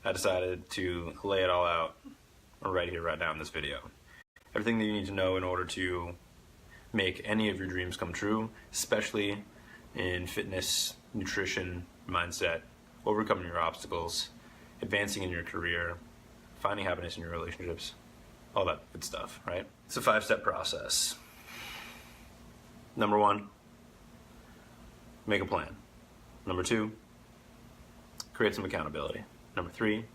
I decided to lay it all out right here, right now in this video. Everything that you need to know in order to make any of your dreams come true, especially in fitness, nutrition, mindset, overcoming your obstacles, advancing in your career, finding happiness in your relationships, all that good stuff, right? It's a 5-step process. Number 1, make a plan. Number 2, create some accountability. Number 3,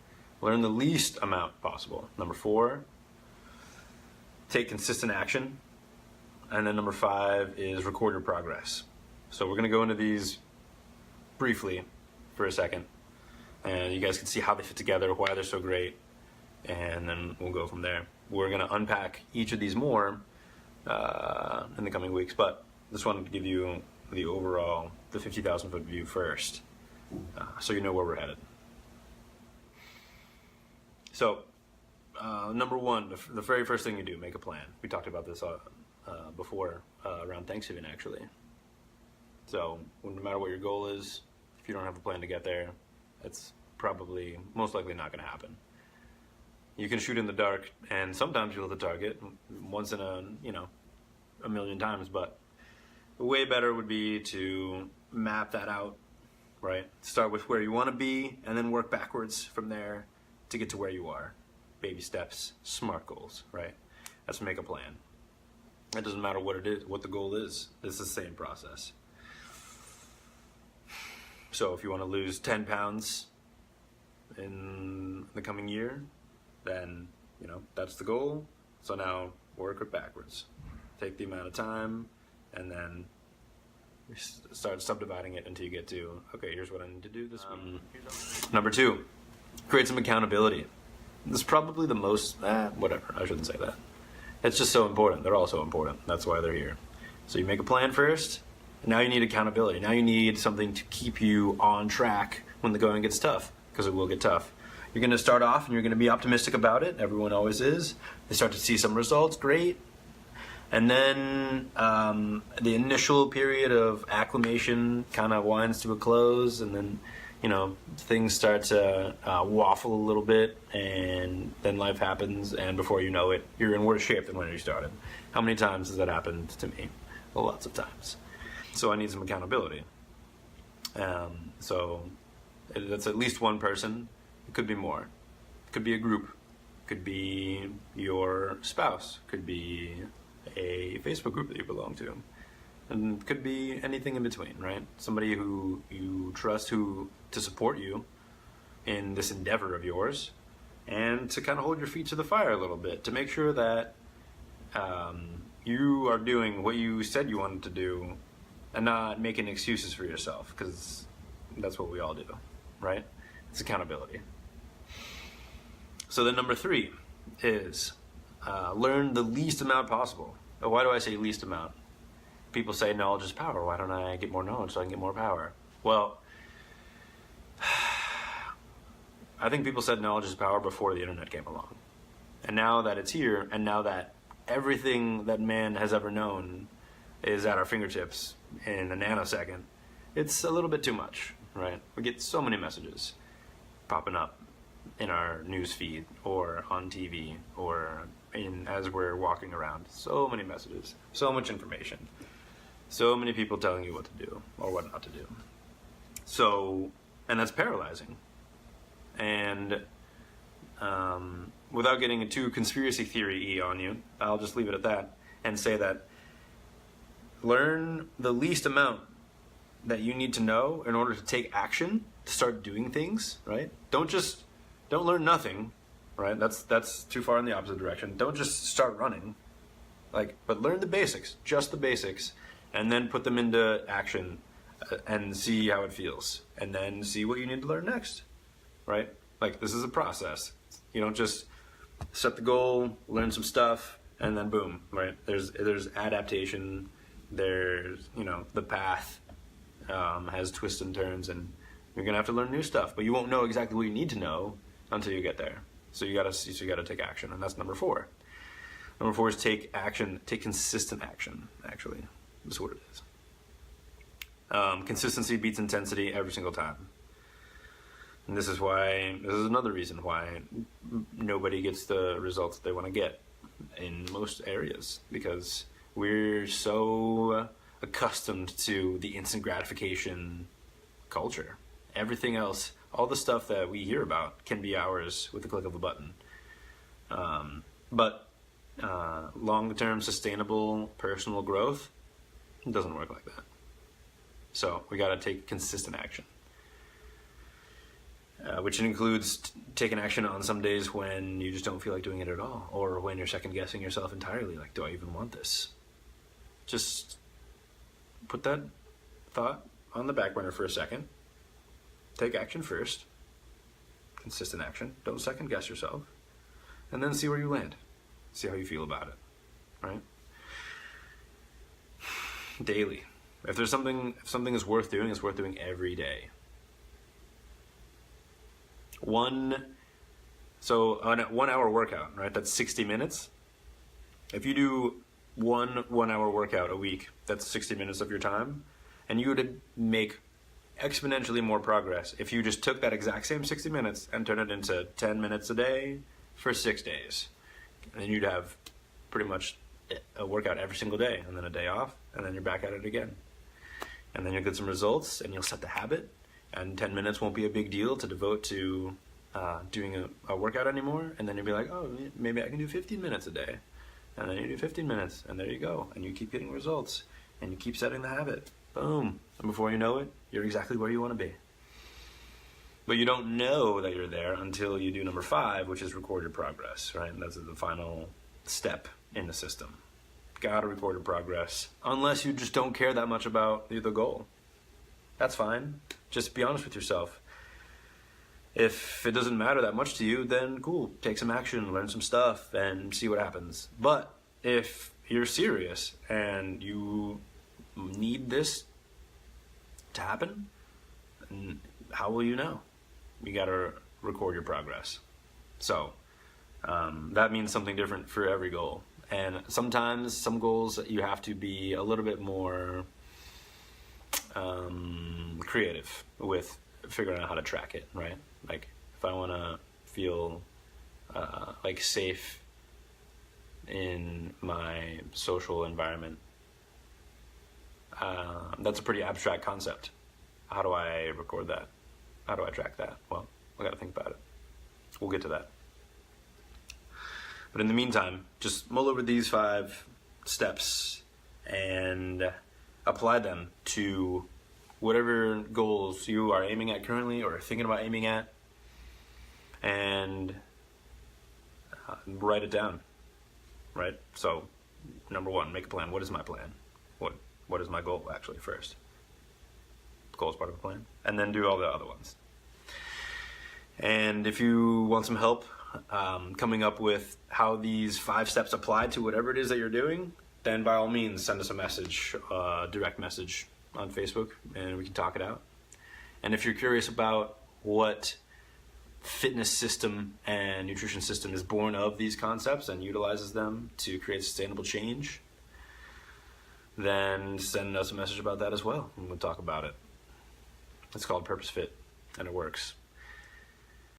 learn the least amount possible. Number 4, take consistent action. And then number 5 is record your progress. So we're gonna go into these briefly for a second, and you guys can see how they fit together, why they're so great, and then we'll go from there. We're gonna unpack each of these more in the coming weeks, but just wanted to give you the overall, the 50,000 foot view first, so you know where we're headed. So, number 1, the very first thing you do, make a plan. We talked about this before, around Thanksgiving actually. So, no matter what your goal is, if you don't have a plan to get there, it's probably, most likely not gonna happen. You can shoot in the dark, and sometimes you'll hit the target, once in a million times, but way better would be to map that out, right? Start with where you wanna be, and then work backwards from there to get to where you are. Baby steps, SMART goals, right? Let's make a plan. It doesn't matter what it is, what the goal is. It's the same process. So if you want to lose 10 pounds in the coming year, then that's the goal. So now work it backwards. Take the amount of time, and then start subdividing it until you get to, okay, here's what I need to do this week. Number 2, create some accountability. This is probably the most, whatever, I shouldn't say that. It's just so important. They're all so important. That's why they're here. So you make a plan first, and now you need accountability. Now you need something to keep you on track when the going gets tough, because it will get tough. You're gonna start off and you're gonna be optimistic about it. Everyone always is. They start to see some results, great. And then the initial period of acclimation kind of winds to a close, and then things start to waffle a little bit, and then life happens, and before you know it, you're in worse shape than when you started. How many times has that happened to me? Well, lots of times. So I need some accountability. So that's at least one person. It could be more. It could be a group. It could be your spouse. It could be a Facebook group that you belong to. And it could be anything in between, right? Somebody who you trust to support you in this endeavor of yours, and to kind of hold your feet to the fire a little bit, to make sure that you are doing what you said you wanted to do and not making excuses for yourself, because that's what we all do, right? It's accountability. So then number 3 is learn the least amount possible. Why do I say least amount? People say knowledge is power. Why don't I get more knowledge so I can get more power? Well, I think people said knowledge is power before the internet came along. And now that it's here, and now that everything that man has ever known is at our fingertips in a nanosecond, it's a little bit too much, right? We get so many messages popping up in our news feed, or on TV, or as we're walking around. So many messages, so much information. So many people telling you what to do or what not to do. So, and that's paralyzing. And without getting too conspiracy theory-y on you, I'll just leave it at that and say that learn the least amount that you need to know in order to take action, to start doing things, right? Don't learn nothing, right? That's too far in the opposite direction. Don't just start running, but learn the basics, just the basics, and then put them into action and see how it feels, and then see what you need to learn next, right? This is a process. You don't just set the goal, learn some stuff, and then boom, right? There's adaptation, there's, the path has twists and turns, and you're gonna have to learn new stuff, but you won't know exactly what you need to know until you get there. So you gotta take action, and that's number 4. Number 4 is take action, take consistent action, actually. That's what it is. Consistency beats intensity every single time. And this is another reason why nobody gets the results they want to get in most areas, because we're so accustomed to the instant gratification culture. Everything else, all the stuff that we hear about, can be ours with the click of a button. But long-term sustainable personal growth doesn't work like that. So we got to take consistent action, which includes taking action on some days when you just don't feel like doing it at all, or when you're second guessing yourself entirely, like, do I even want this? Just put that thought on the back burner for a second. Take action first, consistent action. Don't second guess yourself, and then see where you land. See how you feel about it, right? Daily. If something is worth doing, it's worth doing every day. So on a 1 hour workout, right? That's 60 minutes. If you do one 1 hour workout a week, that's 60 minutes of your time, and you would make exponentially more progress if you just took that exact same 60 minutes and turned it into 10 minutes a day for 6 days. And then you'd have pretty much a workout every single day, and then a day off, and then you're back at it again. And then you'll get some results, and you'll set the habit, and 10 minutes won't be a big deal to devote to doing a workout anymore. And then you'll be like, oh, maybe I can do 15 minutes a day. And then you do 15 minutes, and there you go. And you keep getting results, and you keep setting the habit. Boom. And before you know it, you're exactly where you want to be. But you don't know that you're there until you do number 5, which is record your progress, right? And that's the final step in the system. Gotta record your progress, unless you just don't care that much about the goal. That's fine. Just be honest with yourself. If it doesn't matter that much to you, then cool. Take some action, learn some stuff, and see what happens. But if you're serious and you need this to happen, then how will you know? You gotta record your progress. So that means something different for every goal. And sometimes some goals you have to be a little bit more creative with figuring out how to track it, right? Like if I want to feel like safe in my social environment, that's a pretty abstract concept. How do I record that? How do I track that? Well, I got to think about it. We'll get to that. But in the meantime, just mull over these 5 steps and apply them to whatever goals you are aiming at currently or thinking about aiming at, and write it down, right? So, number 1, make a plan. What is my plan? What is my goal, actually, first? The goal is part of a plan. And then do all the other ones. And if you want some help coming up with how these 5 steps apply to whatever it is that you're doing, then by all means send us a message, direct message on Facebook, and we can talk it out. And if you're curious about what fitness system and nutrition system is born of these concepts and utilizes them to create sustainable change, then send us a message about that as well, and we'll talk about it. It's called Purpose Fit, and it works.